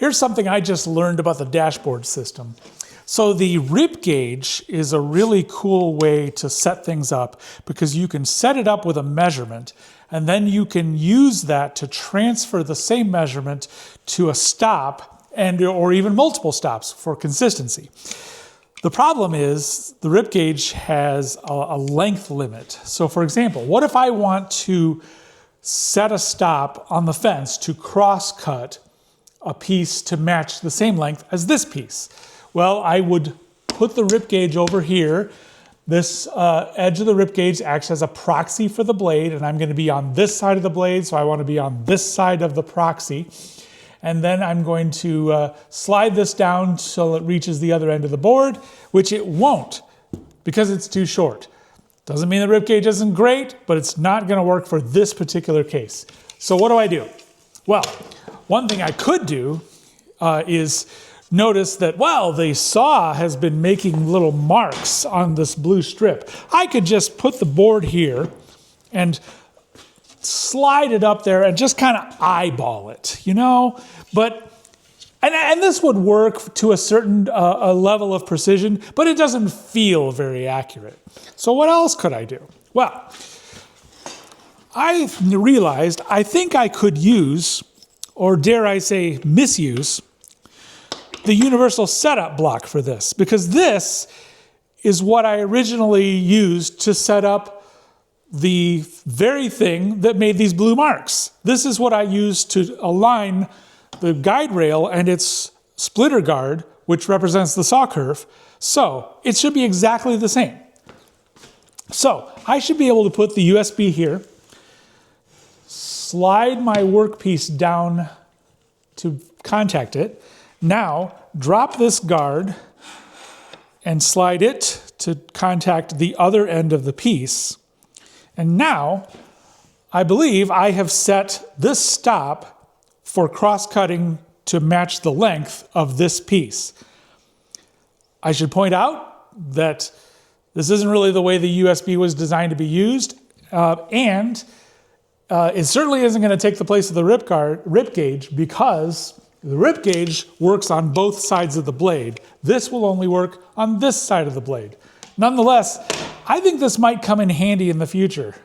Here's something I just learned about the dashboard system. So the rib gauge is a really cool way to set things up because you can set it up with a measurement and then you can use that to transfer the same measurement to a stop or even multiple stops for consistency. The problem is the rib gauge has a length limit. So for example, what if I want to set a stop on the fence to cross cut a piece to match the same length as this piece? Well, I would put the rib gauge over here. This edge of the rib gauge acts as a proxy for the blade, and I'm going to be on this side of the blade, so I want to be on this side of the proxy. And then I'm going to slide this down till it reaches the other end of the board, which it won't because it's too short. Doesn't mean the rib gauge isn't great, but it's not going to work for this particular case. So what do? Well, one thing I could do is notice that, well, the saw has been making little marks on this blue strip. I could just put the board here and slide it up there and just kind of eyeball it, you know? And this would work to a certain a level of precision, but it doesn't feel very accurate. So what else could I do? Well, I realized I think I could use, or dare I say misuse, the universal setup block for this, because this is what I originally used to set up the very thing that made these blue marks. This is what I used to align the guide rail and its splitter guard, which represents the saw curve. So it should be exactly the same. So I should be able to put the USB here, slide my workpiece down to contact it. Now, drop this guard and slide it to contact the other end of the piece. And now, I believe I have set this stop for cross-cutting to match the length of this piece. I should point out that this isn't really the way the USB was designed to be used, and it certainly isn't going to take the place of the rib gauge because the rib gauge works on both sides of the blade. This will only work on this side of the blade. Nonetheless, I think this might come in handy in the future